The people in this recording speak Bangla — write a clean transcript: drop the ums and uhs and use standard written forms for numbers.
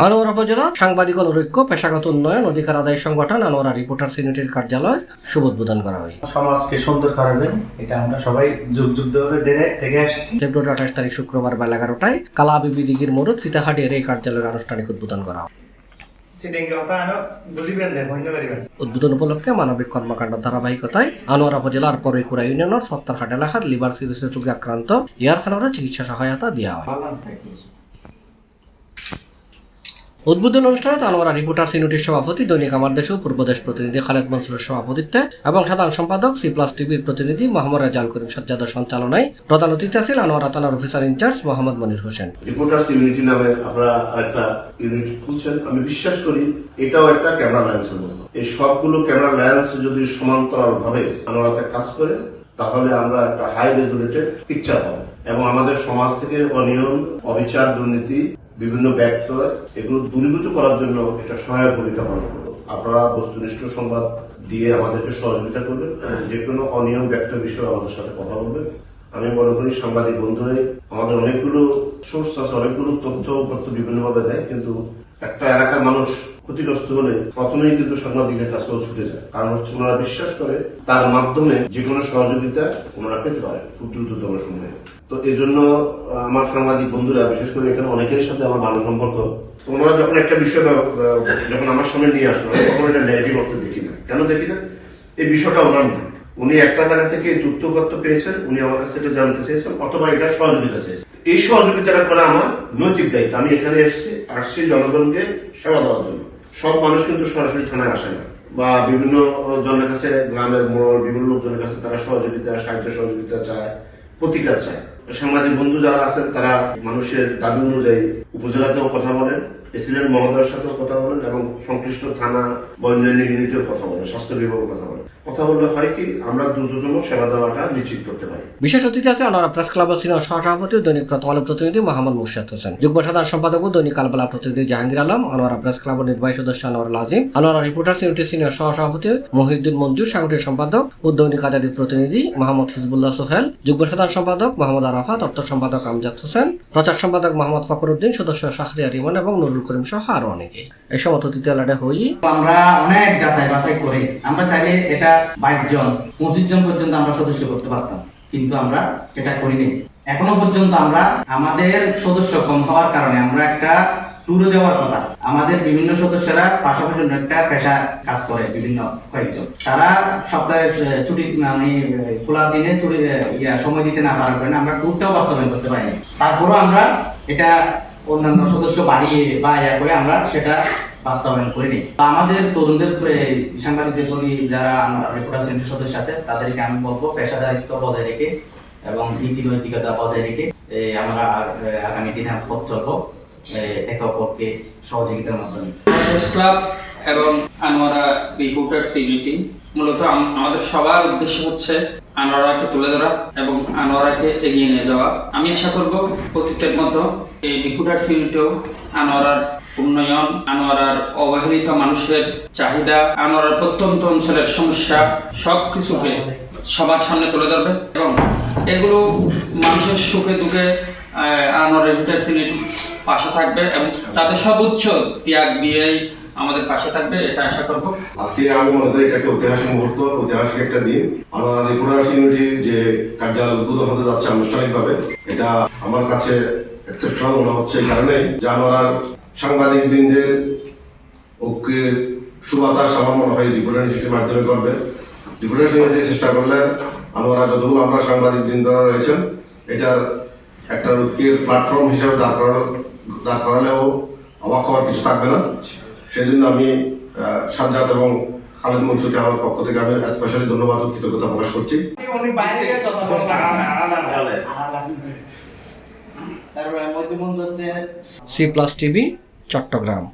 আনোয়ারা উপজেলা সাংবাদিকতা ঐক্য পেশাগত উন্নয়ন অধিকার আদায় সংগঠন আনোয়ারা রিপোর্টার্স ইউনিটির কার্যালয় শুভ উদ্বোধন করা হয়। সমাজকে সুন্দর করা যায়, এটা আমরা সবাই যুগযুগভাবে দেখে আসছি। ফেব্রুয়ারি 28 তারিখ শুক্রবার বেলা 11টায় কালা বিবি দিঘির মোড় ফিতাহাটির এই কার্যালয়ের আনুষ্ঠানিক উদ্বোধন করা হয়। উদ্বোধন উপলক্ষে মানবিক কর্মকাণ্ড ধারাবাহিকতায় আনোয়ারা উপজেলার পরইকুড়া ইউনিয়নের সত্তরহাট এলাকার লিভার সিরোসিস রোগে আক্রান্ত ইয়ার খানোরা চিকিৎসা সহায়তা দেওয়া হয়। উদ্বোধন অনুষ্ঠানে আনোয়ারা রিপোর্টার্স ইউনিটির সভাপতি দৈনিক আমার দেশ পূর্বদেশ প্রতিনিধি খালেদ মনসুরের সভাপতিত্বে এবং সাধারণ সম্পাদক C+ টিভির প্রতিনিধি মোহাম্মদ রেজাউল করিম সাজ্জাদের সঞ্চালনায় প্রধান অতিথি ছিলেন আনোয়ারা থানার officer in charge Mohammad Monir Hossain. Reporters unity নামে আপনারা আরেকটা ইউনিট খুলছেন, আমি বিশ্বাস করি এটাও একটা ক্যামেরা লাইন্সের মতো। এই সবগুলো ক্যামেরা লাইন্স যদি সমান্তরাল ভাবে আনোয়ারাতে কাজ করে তাহলে আমরা একটা হাই রেজুলেটেড পিকচার পাবো এবং আমাদের সমাজ থেকে অনিয়ম, অবিচার, দুর্নীতি, বিভিন্ন ব্যক্তয় এগুলো দূরীভূত করার জন্য এটা সহায়ক ভূমিকা পালন করবে। আপনারা বস্তুনিষ্ঠ সংবাদ দিয়ে আমাদেরকে সহযোগিতা করবেন, যে কোনো অনিয়ম ব্যক্তয় বিষয়ে আমাদের সাথে কথা বলবেন। আমি মনে করি সাংবাদিক বন্ধুরাই আমাদের অনেকগুলো সোর্স আছে, অনেকগুলো তথ্য বিভিন্নভাবে দেয়, কিন্তু একটা এলাকার মানুষ ক্ষতিগ্রস্ত হলে প্রথমেই কিন্তু সাংবাদিকের কাছেও ছুটে যায়, কারণ হচ্ছে ওনারা বিশ্বাস করে তার মাধ্যমে যে কোনো সহযোগিতা ওনারা পেতে পারে খুব দ্রুততম সময়ে। তো এই জন্য আমার সাংবাদিক বন্ধুরা, বিশেষ করে এখানে অনেকের সাথে আমার ভালো সম্পর্ক, ওনারা যখন একটা বিষয় যখন আমার সামনে নিয়ে আসলো তখন এটা নেগেটিভ অর্থে দেখি না। কেন দেখি না? এই বিষয়টা ওনার না, উনি একটা জায়গা থেকে তথ্য পেয়েছেন, উনি আমার কাছে এটা জানতে চেয়েছেন অথবা এটা সহযোগিতা চেয়েছেন। এই সহযোগিতাটা করা আমার নৈতিক দায়িত্ব। আমি এখানে আসছি জনগণকে সেবা দেওয়ার জন্য। সব মানুষ কিন্তু সরাসরি থানায় আসে না, বা বিভিন্ন জনের কাছে, গ্রামের মোড় বিভিন্ন লোকজনের কাছে তারা সহযোগিতা, সাহায্য সহযোগিতা চায়, প্রতিকার চায়। সাংবাদিক বন্ধু যারা আছেন তারা মানুষের দাবি অনুযায়ী উপজেলাতেও কথা বলেন, প্রেসিডেন্ট মহোদয়ের সাথেও কথা বলেন এবং সংশ্লিষ্ট থানা বা অন্যান্য ইউনিটেও কথা বলেন, স্বাস্থ্য বিভাগেও কথা বললে হয় কি আমরা দ্রুততম সেবা দেওয়াটা নিশ্চিত করতে পারি। বিশেষ অতিথি আছে আনোয়ারা প্রেস ক্লাবের সিনিয়র সহসভাপতি দৈনিক প্রথম আলো প্রতিনিধি মোহাম্মদ মুর্শিদ হোসেন, যুগ্ম সাধারণ সম্পাদক ও দৈনিক কালবেলা প্রতিনিধি জাহাঙ্গীর আলম, আনোয়ারা প্রেস ক্লাবের নির্বাহী সদস্য আনোয়ার আজিম, আনোয়ারা রিপোর্টার্স ইউনিটির সিনিয়র সহসভাপতি মহিউদ্দিন মঞ্জুর, সাংগঠনিক সম্পাদক ও দৈনিক আজাদীর প্রতিনিধি মোহাম্মদ হিজবুল্লাহ সোহেল, যুগ্ম সাধারণ সম্পাদক মোহাম্মদ আরাফাত, দপ্তর সম্পাদক আমজাদ হোসেন, প্রচার সম্পাদক মোহাম্মদ ফখরুদ্দিন, সদস্য শাহরিয়ার রিমন এবং নুরুল করিম সহ আরো অনেকে। এই সময় অতিথি আলাদা হই আমরা অনেক যাচাই বাছাই করে আমরা চাইলে এটা 22 জন 25 জন পর্যন্ত আমরা সদস্য করতে পারতাম, কিন্তু আমরা এটা করিনি। এখনো পর্যন্ত আমরা আমাদের সদস্য কম হওয়ার কারণে আমরা একটা ট্যুরে যাওয়ার কথা, আমাদের বিভিন্ন সদস্যরা পাশাপাশি একটা পেশা কাজ করে, বিভিন্ন কয়েকজন তারা সপ্তাহে ছুটি মানে খোলার দিনে ছুটি সময় দিতে না পারার কারণে আমরা ট্যুরটাও বাস্তবায়ন করতে পারিনি। তারপরও আমরা এটা অন্যান্য সদস্য বাড়িয়ে বা করে আমরা সেটা বাস্তবায়ন করিনি। আমাদের তরুণদের সাংবাদিকদের প্রতি যারা আমার রিপোর্টার্স ইউনিটির সদস্য আছে তাদেরকে আমি বলবো পেশাদারিত্ব বজায় রেখে এবং নীতি নৈতিকতা বজায় রেখে আমরা আগামী দিনে পথ চলবো একে অপরকে সহযোগিতার মাধ্যমে। প্রেস ক্লাব এবং আনোয়ারা রিপোর্টার্স ইউনিটি মূলত আমাদের সবার উদ্দেশ্য হচ্ছে আনোয়ারাকে তুলে ধরা এবং আনোয়ারাকে এগিয়ে নিয়ে যাওয়া। আমি আশা করব অতীতের মতো এই রিপোর্টার্স ইউনিটিও আনোয়ারার উন্নয়ন, আনোয়ারার অবহেলিত মানুষের চাহিদা, আনোয়ারার প্রত্যন্ত অঞ্চলের সমস্যা সবকিছুকে সবার সামনে তুলে ধরবে এবং এগুলো মানুষের সুখে দুঃখে আনোয়ারা রিপোর্টার্স ইউনিটি পাশে থাকবে এবং তাদের সর্বোচ্চ ত্যাগ দিয়েই আমাদের পাশে থাকবে, এটা আশা করবো। আজকে আমি মনে করি এটা একটা ঐতিহাসিক মুহূর্ত, ঐতিহাসিক একটা দিন। আনোয়ারা রিপোর্টার্স ইউনিটির যে কার্যালয় উদ্বোধন হতে যাচ্ছে আনুষ্ঠানিকভাবে, এটা আমার কাছে এক্সেপশনাল মনে হচ্ছে এই কারণে যে আনোয়ারার সাংবাদিক বৃন্দের ঐক্যের সুবাতাস আমার মনে হয় রিপোর্টার্স ইউনিটির মাধ্যমে করবে। রিপোর্টার্স ইউনিটি চেষ্টা করলে আনোয়ারা যতগুলো আমরা সাংবাদিক বৃন্দরা রয়েছেন এটার একটা ঐক্যের প্ল্যাটফর্ম হিসেবে দাঁড় করালেও অবাক হওয়ার কিছু থাকবে না। সেই জন্য আমি সাজ্জাদ এবং খালেদ মনসুরকে আমার পক্ষ থেকে আমি স্পেশালি ধন্যবাদ ও কৃতজ্ঞতা প্রকাশ করছি। C+ TV, Chittagong.